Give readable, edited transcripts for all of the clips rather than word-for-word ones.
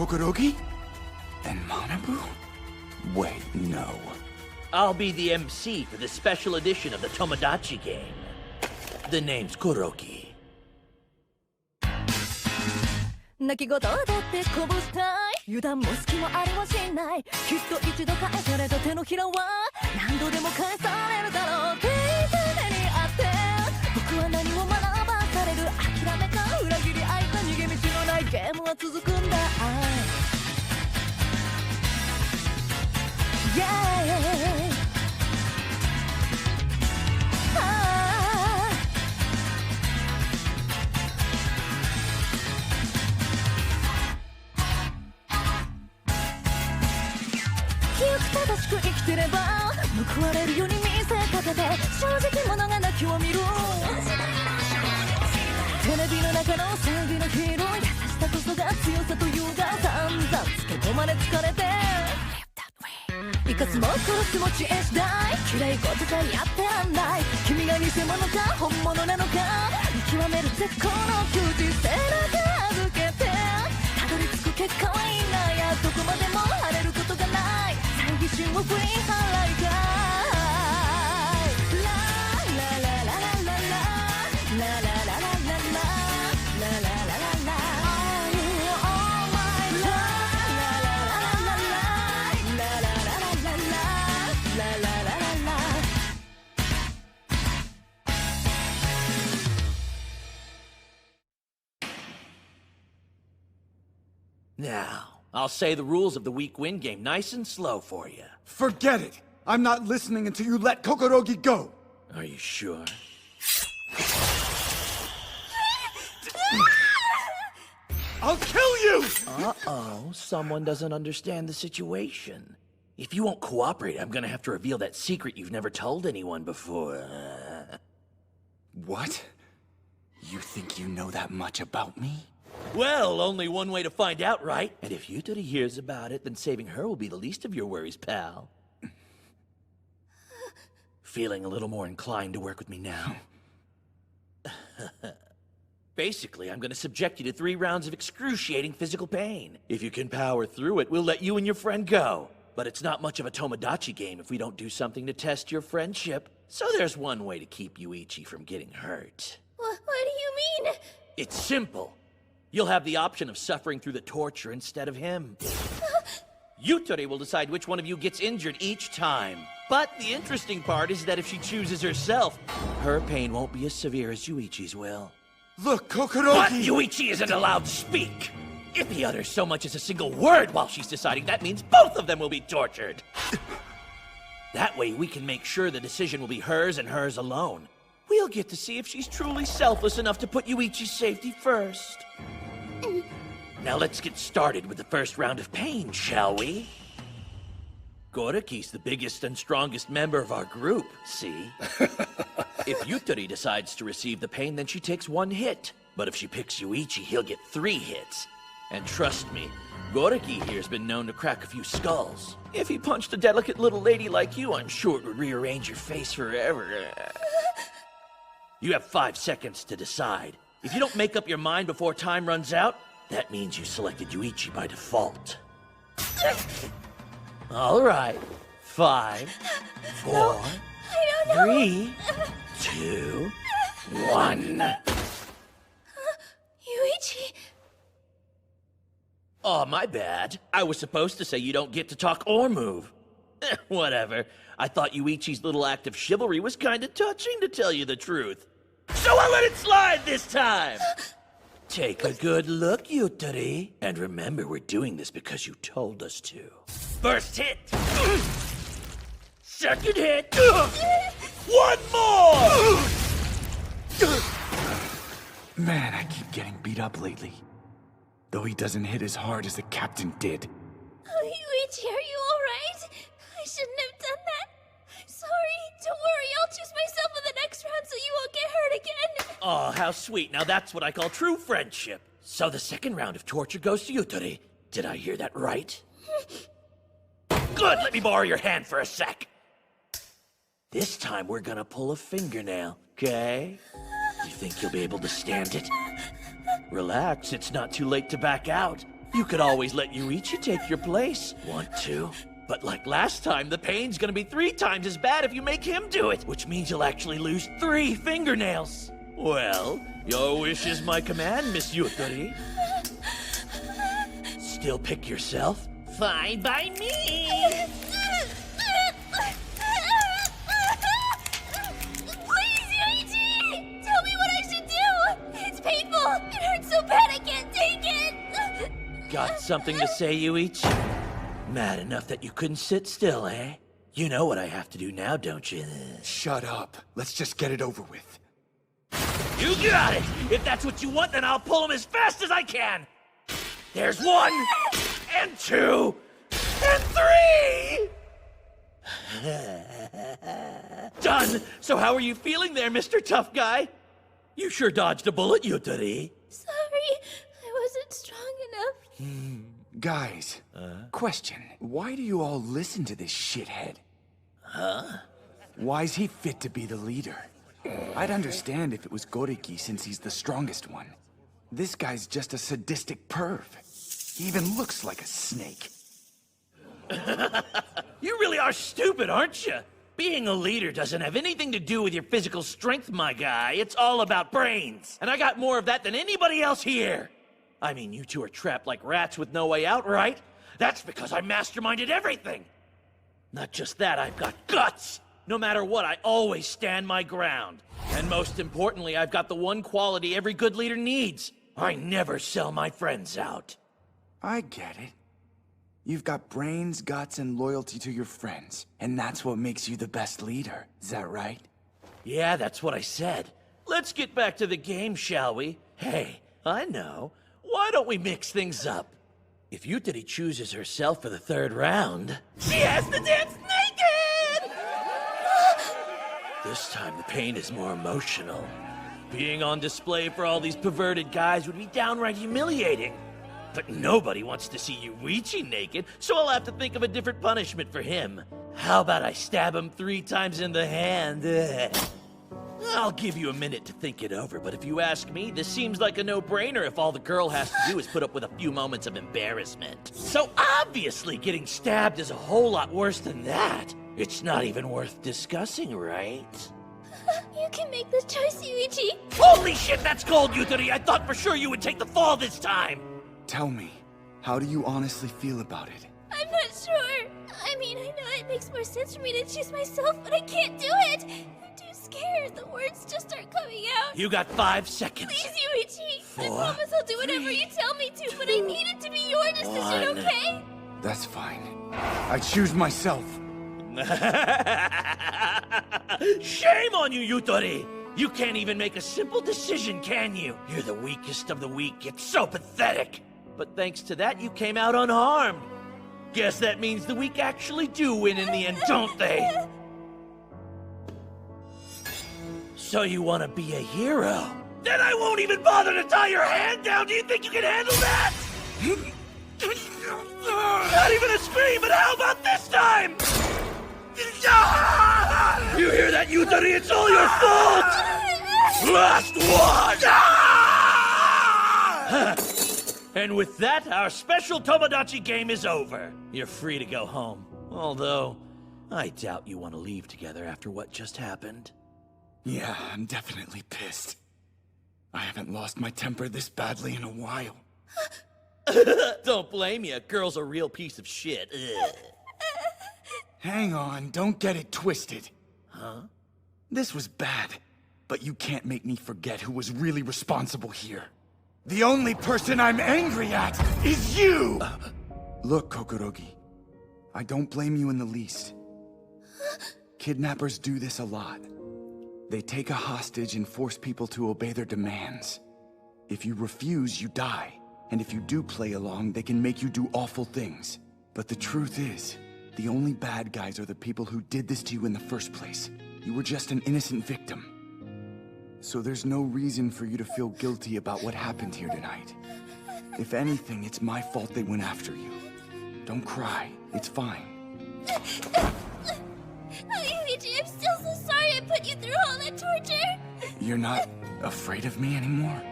Kokorogi? And Manabu? Wait, no. I'll be the MC for the special edition of the Tomodachi game. The name's Kuroki. 泣き言だってこぼしたい油断も隙もありはしないきっと一度返された手のひらは何度でも返されるだろうって常にあって僕は何を学ばされる諦めか裏切り愛か逃げ道のないゲームは続くんだ Yeah正しく生きてれば報われるように見せかけて正直者が泣きを見るテレビの中の正義のヒーロー優しさこそが強さというが散々つけ込まれ疲れて生かすも殺すも知恵次第綺麗事じゃやってらんない君が偽物か本物なのか見極める絶好の休日背中預けてたどり着く結果はいいなやどこまでも晴れることがない疑心を振り払いたいラララララララララララララララララララ Are you all my love ラララララララララララララララ Now, I'll say the rules of the week win game nice and slow for you. Forget it! I'm not listening until you let Kokorogi go! Are you sure? I'll kill you! Uh-oh, someone doesn't understand the situation. If you won't cooperate, I'm gonna have to reveal that secret you've never told anyone before. What? You think you know that much about me? Well, only one way to find out, right? And if Yutari hears about it, then saving her will be the least of your worries, pal. Feeling a little more inclined to work with me now? Basically, I'm gonna subject you to 3 rounds of excruciating physical pain. If you can power through it, we'll let you and your friend go. But it's not much of a Tomodachi game if we don't do something to test your friendship. So there's one way to keep Yuichi from getting hurt. What do you mean? It's simple. You'll have the option of suffering through the torture instead of him. Yutari will decide which one of you gets injured each time. But the interesting part is that if she chooses herself, her pain won't be as severe as Yuichi's will. Look, Kokorogi! But Yuichi isn't allowed to speak! If he utters so much as a single word while she's deciding, that means both of them will be tortured! That way we can make sure the decision will be hers and hers alone. We'll get to see if she's truly selfless enough to put Yuichi's safety first. Now let's get started with the first round of pain, shall we? Goraki's the biggest and strongest member of our group, see? If Yutari decides to receive the pain, then she takes 1 hit. But if she picks Yuichi, he'll get 3 hits. And trust me, Goraki here's been known to crack a few skulls. If he punched a delicate little lady like you, I'm sure it would rearrange your face forever. You have 5 seconds to decide. If you don't make up your mind before time runs out, that means you selected Yuichi by default. All right. 5, 4, 3, 2, 1. Yuichi. Oh, my bad. I was supposed to say you don't get to talk or move. Whatever. I thought Yuichi's little act of chivalry was kinda touching, to tell you the truth. So I'll let it slide this time! Take a good look, Yutari. And remember, we're doing this because you told us to. First hit! Second hit! 1 more! Man, I keep getting beat up lately. Though he doesn't hit as hard as the captain did. Oh, Yuichi, are you alright? I shouldn't have done that. Sorry, don't worry, I'll choose myself in the next round so you won't get hurt again. Oh, how sweet. Now that's what I call true friendship. So the second round of torture goes to Yutari. Did I hear that right? Good, let me borrow your hand for a sec. This time we're gonna pull a fingernail, okay? You think you'll be able to stand it? Relax, it's not too late to back out. You could always let Yuichi take your place. Want to? But like last time, the pain's gonna be 3 times as bad if you make him do it, which means you'll actually lose 3 fingernails. Well, your wish is my command, Miss Yutari. Still pick yourself? Fine by me! Please, Yuichi! Tell me what I should do! It's painful! It hurts so bad I can't take it! Got something to say, Yuichi? Mad enough that you couldn't sit still, eh? You know what I have to do now, don't you? Shut up. Let's just get it over with. You got it! If that's what you want, then I'll pull him as fast as I can! There's 1, and 2, and 3! Done! So how are you feeling there, Mr. Tough Guy? You sure dodged a bullet, Yutari. Sorry, I wasn't strong enough. Guys, question. Why do you all listen to this shithead? Why's he fit to be the leader? I'd understand if it was Goriki since he's the strongest one. This guy's just a sadistic perv. He even looks like a snake. You really are stupid, aren't you? Being a leader doesn't have anything to do with your physical strength, my guy. It's all about brains. And I got more of that than anybody else here. I mean, you two are trapped like rats with no way out, right? That's because I masterminded everything. Not just that, I've got guts. No matter what, I always stand my ground. And most importantly, I've got the one quality every good leader needs. I never sell my friends out. I get it. You've got brains, guts, and loyalty to your friends. And that's what makes you the best leader. Is that right? Yeah, that's what I said. Let's get back to the game, shall we? Hey, I know. Why don't we mix things up? If Yutari chooses herself for the 3rd round, she has to dance naked! This time the pain is more emotional. Being on display for all these perverted guys would be downright humiliating. But nobody wants to see Yuichi naked, so I'll have to think of a different punishment for him. How about I stab him 3 times in the hand? I'll give you a minute to think it over, but if you ask me, this seems like a no-brainer if all the girl has to do is put up with a few moments of embarrassment. So obviously getting stabbed is a whole lot worse than that. It's not even worth discussing, right? You can make the choice, Yuichi. Holy shit, that's cold, Yutari! I thought for sure you would take the fall this time! Tell me, how do you honestly feel about it? I'm not sure. I mean, I know it makes more sense for me to choose myself, but I can't do it. I'm too scared. The words just aren't coming out. You got 5 seconds. Please, Yuichi. I 4, promise I'll do whatever you tell me to, but I need it to be your decision, 1. okay? That's fine. I choose myself. Shame on you, Yutari! You can't even make a simple decision, can you? You're the weakest of the weak. It's so pathetic. But thanks to that, you came out unharmed. Guess that means the weak actually do win in the end, don't they? So you want to be a hero? Then I won't even bother to tie your hand down. Do you think you can handle that? Not even a scream, but how about this time? You hear that, Yutari? It's all your fault! Last one! And with that, our special Tomodachi game is over. You're free to go home. Although, I doubt you want to leave together after what just happened. Yeah, I'm definitely pissed. I haven't lost my temper this badly in a while. Don't blame you. Girl's a real piece of shit. Ugh. Hang on, don't get it twisted. Huh? This was bad, but you can't make me forget who was really responsible here. The only person I'm angry at is you! Look, Kokorogi, I don't blame you in the least. Kidnappers do this a lot. They take a hostage and force people to obey their demands. If you refuse, you die. And if you do play along, they can make you do awful things. But the truth is, the only bad guys are the people who did this to you in the first place. You were just an innocent victim. So there's no reason for you to feel guilty about what happened here tonight. If anything, it's my fault they went after you. Don't cry. It's fine. Yuichi, I'm still so sorry I put you through all that torture. You're not afraid of me anymore?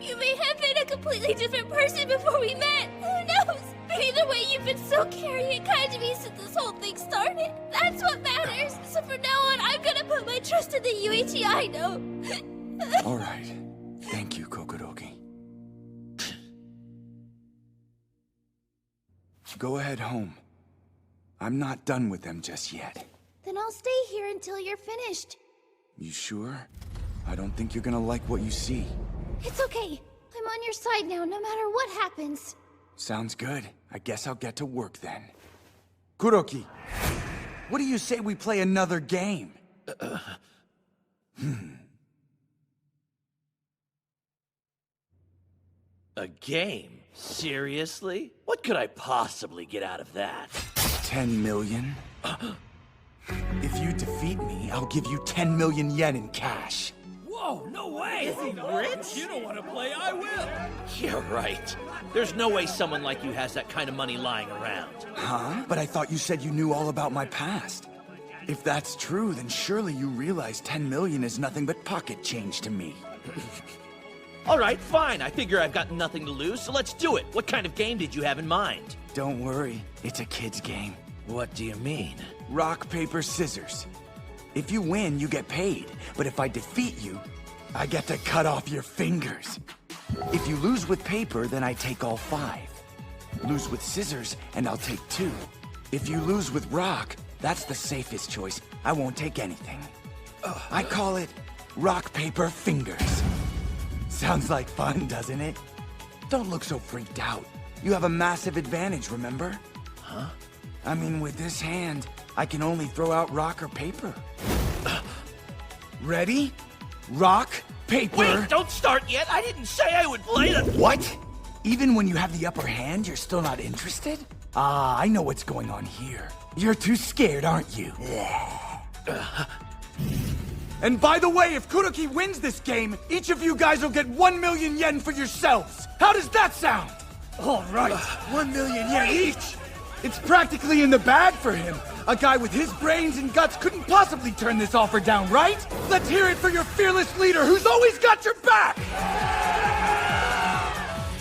You may have been a completely different person before we met. Who knows? Either way, you've been so caring and kind to me since this whole thing started. That's what matters. So from now on, I'm gonna put my trust in the UHI I know. All right. Thank you, Kokorogi. Go ahead home. I'm not done with them just yet. Then I'll stay here until you're finished. You sure? I don't think you're gonna like what you see. It's okay. I'm on your side now, no matter what happens. Sounds good. I guess I'll get to work then. Kuroki, what do you say we play another game? A game? Seriously? What could I possibly get out of that? 10 million? If you defeat me, I'll give you 10 million yen in cash. Whoa, no way! Is he rich? You don't want to play, I will! You're right. There's no way someone like you has that kind of money lying around. Huh? But I thought you said you knew all about my past. If that's true, then surely you realize 10 million is nothing but pocket change to me. All right, fine. I figure I've got nothing to lose, so let's do it. What kind of game did you have in mind? Don't worry, it's a kid's game. What do you mean? Rock, paper, scissors. If you win, you get paid. But if I defeat you, I get to cut off your fingers. If you lose with paper, then I take all 5. Lose with scissors, and I'll take 2. If you lose with rock, that's the safest choice. I won't take anything. I call it rock, paper, fingers. Sounds like fun, doesn't it? Don't look so freaked out. You have a massive advantage, remember? Huh? I mean, with this hand, I can only throw out rock or paper. Ready? Rock, paper... Wait, don't start yet! I didn't say I would play the... What? Even when you have the upper hand, you're still not interested? Ah, I know what's going on here. You're too scared, aren't you? And by the way, if Kuroki wins this game, each of you guys will get 1 million yen for yourselves. How does that sound? All right, 1 million yen each. It's practically in the bag for him. A guy with his brains and guts couldn't possibly turn this offer down, right? Let's hear it for your fearless leader who's always got your back!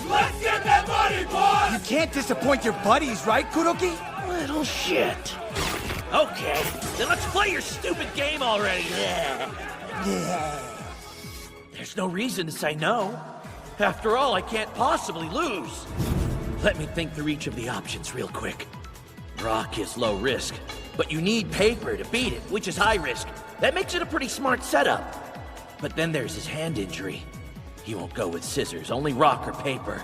Let's get that money, boss! You can't disappoint your buddies, right, Kuroki? Little shit. Okay, then let's play your stupid game already. There's no reason to say no. After all, I can't possibly lose. Let me think through each of the options real quick. Rock is low risk, but you need paper to beat it, which is high risk. That makes it a pretty smart setup. But then there's his hand injury. He won't go with scissors, only rock or paper.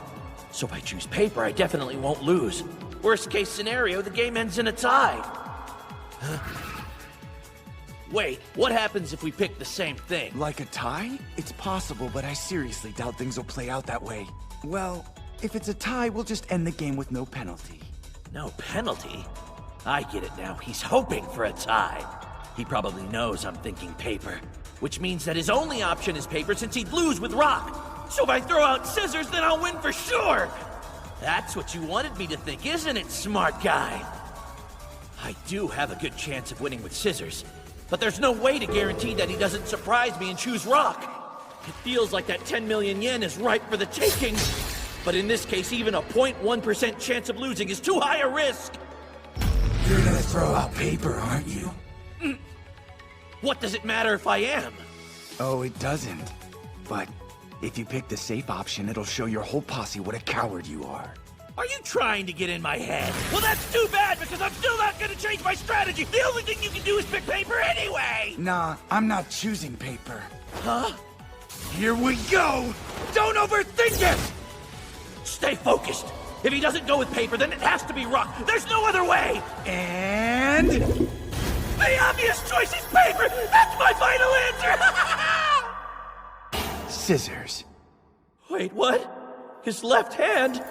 So if I choose paper, I definitely won't lose. Worst case scenario, the game ends in a tie. Wait, what happens if we pick the same thing? Like a tie? It's possible, but I seriously doubt things will play out that way. Well, if it's a tie, we'll just end the game with no penalty. No penalty? I get it now. He's hoping for a tie. He probably knows I'm thinking paper, which means that his only option is paper since he'd lose with rock. So if I throw out scissors, then I'll win for sure. That's what you wanted me to think, isn't it, smart guy? I do have a good chance of winning with scissors, but there's no way to guarantee that he doesn't surprise me and choose rock. It feels like that 10 million yen is ripe for the taking, but in this case, even a 0.1% chance of losing is too high a risk. You're gonna throw out paper, aren't you? What does it matter if I am? Oh, it doesn't. But if you pick the safe option, it'll show your whole posse what a coward you are. Are you trying to get in my head? Well, that's too bad, because I'm still not gonna change my strategy. The only thing you can do is pick paper anyway! Nah, I'm not choosing paper. Huh? Here we go! Don't overthink it! Stay focused. If he doesn't go with paper, then it has to be rock. There's no other way! And... The obvious choice is paper! That's my final answer! Scissors. Wait, what? His left hand?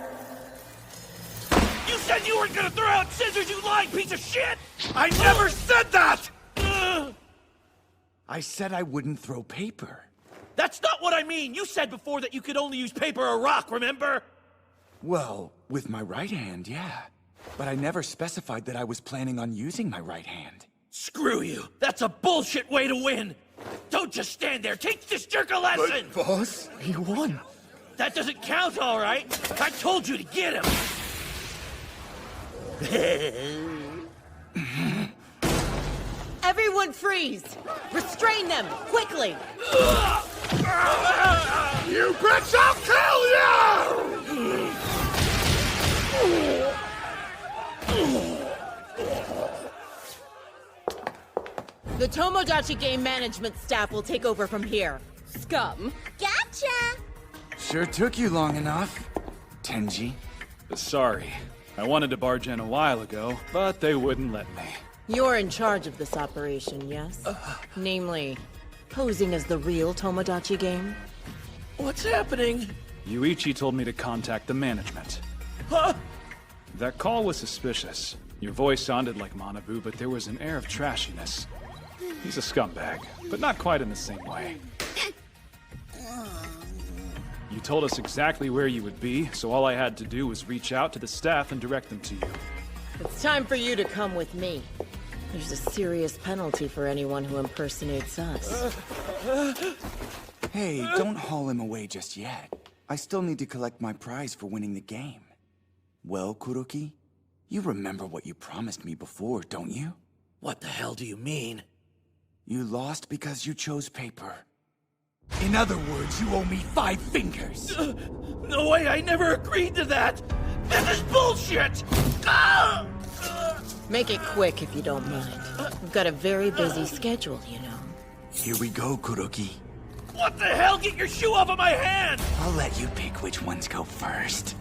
You said you weren't gonna throw out scissors, you lying piece of shit! I never said that! Ugh. I said I wouldn't throw paper. That's not what I mean! You said before that you could only use paper or rock, remember? Well, with my right hand, yeah. But I never specified that I was planning on using my right hand. Screw you! That's a bullshit way to win! Don't just stand there! Teach this jerk a lesson! But, boss, he won. That doesn't count, all right? I told you to get him! Everyone freeze! Restrain them, quickly! You bitch, I'll kill you! The Tomodachi game management staff will take over from here. Scum. Gotcha! Sure took you long enough, Tenji. Sorry. I wanted to barge in a while ago, but they wouldn't let me. You're in charge of this operation, yes? Namely, posing as the real Tomodachi game? What's happening? Yuichi told me to contact the management. Huh? That call was suspicious. Your voice sounded like Manabu, but there was an air of trashiness. He's a scumbag, but not quite in the same way. You told us exactly where you would be, so all I had to do was reach out to the staff and direct them to you. It's time for you to come with me. There's a serious penalty for anyone who impersonates us. Hey, don't haul him away just yet. I still need to collect my prize for winning the game. Well, Kuroki, you remember what you promised me before, don't you? What the hell do you mean? You lost because you chose paper. In other words, you owe me 5 fingers. No way, I never agreed to that! This is bullshit! Ah! Make it quick if you don't mind. We've got a very busy schedule, you know. Here we go, Kuroki. What the hell? Get your shoe off of my hand! I'll let you pick which ones go first.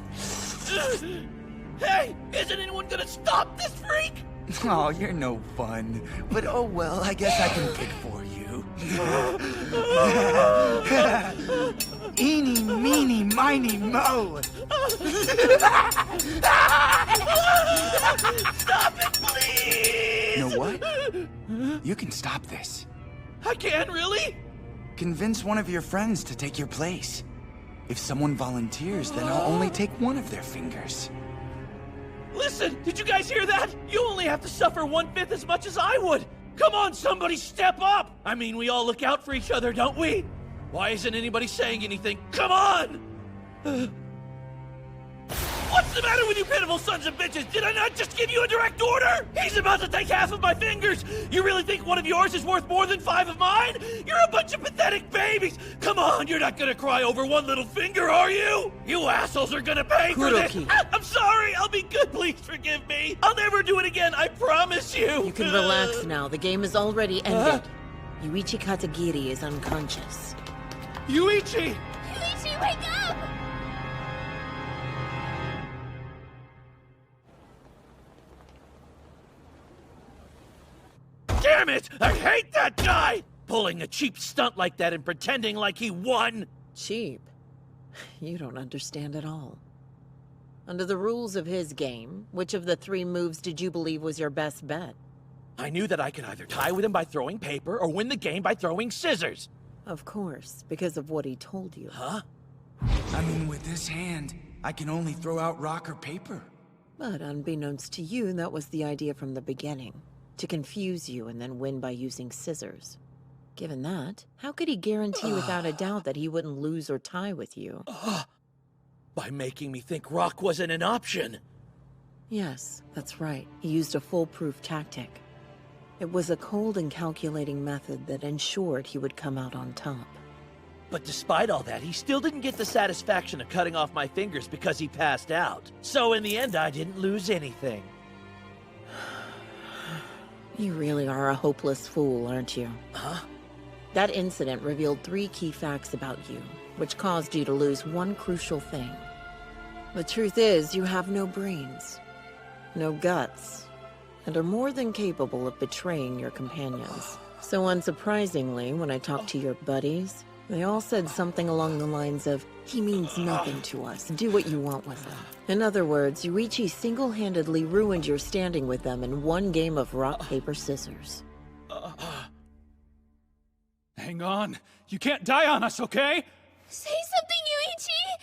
Hey, isn't anyone gonna stop this freak? Oh, you're no fun. But oh well, I guess I can pick for you. Eeny, meeny, miny, mo. Stop it, please! You know what? You can stop this. I can, really? Convince one of your friends to take your place. If someone volunteers, then I'll only take one of their fingers. Listen, did you guys hear that? You only have to suffer 1/5 as much as I would. Come on, somebody step up! I mean, we all look out for each other, don't we? Why isn't anybody saying anything? Come on! What's the matter with you pitiful sons of bitches? Did I not just give you a direct order? He's about to take half of my fingers! You really think one of yours is worth more than 5 of mine? You're a bunch of pathetic babies! Come on, you're not gonna cry over one little finger, are you? You assholes are gonna pay for this! Kuroki. I'm sorry, I'll be good, please forgive me! I'll never do it again, I promise you! You can relax now. The game is already ended. Yuichi Katagiri is unconscious. Yuichi! Yuichi, wake up! Damn it! I hate that guy! Pulling a cheap stunt like that and pretending like he won! Cheap? You don't understand at all. Under the rules of his game, which of the 3 moves did you believe was your best bet? I knew that I could either tie with him by throwing paper or win the game by throwing scissors. Of course, because of what he told you. Huh? I mean, with this hand, I can only throw out rock or paper. But unbeknownst to you, that was the idea from the beginning. To confuse you and then win by using scissors. Given that, how could he guarantee without a doubt that he wouldn't lose or tie with you? By making me think rock wasn't an option. Yes, that's right. He used a foolproof tactic. It was a cold and calculating method that ensured he would come out on top. But despite all that, he still didn't get the satisfaction of cutting off my fingers because he passed out. So in the end, I didn't lose anything. You really are a hopeless fool, aren't you? Huh? That incident revealed 3 key facts about you, which caused you to lose one crucial thing. The truth is, you have no brains, no guts, and are more than capable of betraying your companions. So unsurprisingly, when I talked to your buddies, they all said something along the lines of, "He means nothing to us, do what you want with him." In other words, Yuichi single-handedly ruined your standing with them in one game of rock, paper, scissors. Hang on. You can't die on us, okay? Say something, Yuichi!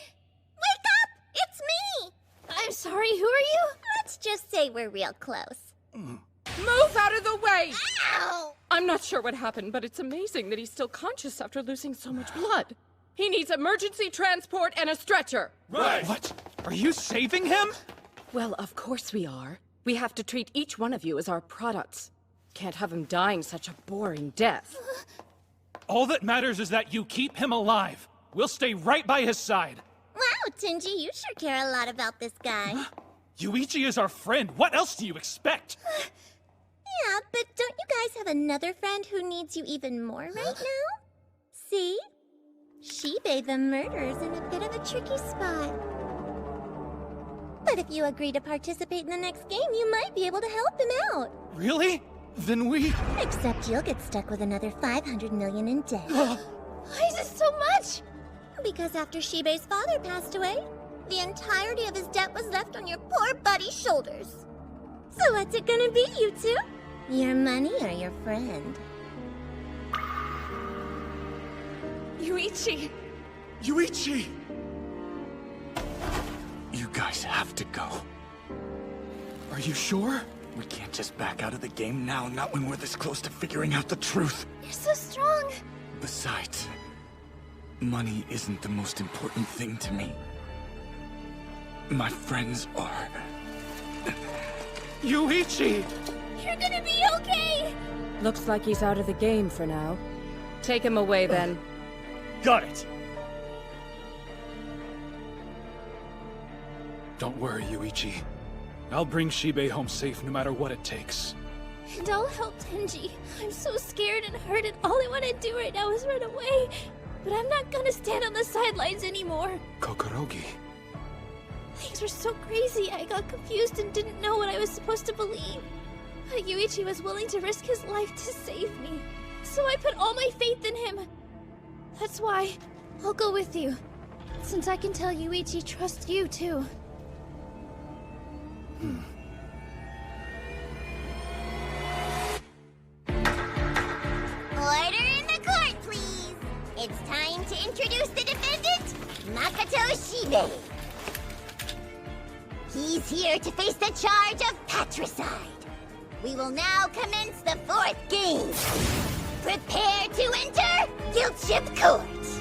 Wake up! It's me! I'm sorry, who are you? Let's just say we're real close. Move out of the way! Ow! I'm not sure what happened, but it's amazing that he's still conscious after losing so much blood. He needs emergency transport and a stretcher. Right! What? Are you saving him? Well, of course we are. We have to treat each one of you as our products. Can't have him dying such a boring death. All that matters is that you keep him alive. We'll stay right by his side. Wow, Tenji, you sure care a lot about this guy. Yuichi is our friend. What else do you expect? Yeah, but don't you guys have another friend who needs you even more right now? See? Shibe the murderer's in a bit of a tricky spot. But if you agree to participate in the next game, you might be able to help him out. Really? Then we... Except you'll get stuck with another 500 million in debt. Why is this so much? Because after Shibe's father passed away, the entirety of his debt was left on your poor buddy's shoulders. So what's it gonna be, you two? Your money or your friend? Yuichi! Yuichi! You guys have to go. Are you sure? We can't just back out of the game now, not when we're this close to figuring out the truth. You're so strong. Besides, money isn't the most important thing to me. My friends are. Yuichi! You're gonna be okay. Looks like he's out of the game for now. Take him away then. Got it! Don't worry, Yuichi. I'll bring Shibe home safe no matter what it takes. And I'll help Tenji. I'm so scared and hurt, and all I want to do right now is run away. But I'm not gonna stand on the sidelines anymore. Kokorogi. Things were so crazy, I got confused and didn't know what I was supposed to believe. But Yuichi was willing to risk his life to save me. So I put all my faith in him. That's why I'll go with you. Since I can tell Yuichi trusts you too. Order in the court, please. It's time to introduce the defendant, Makoto Shibe. He's here to face the charge of patricide. We will now commence the fourth game. Prepare to enter Guilt Ship Court.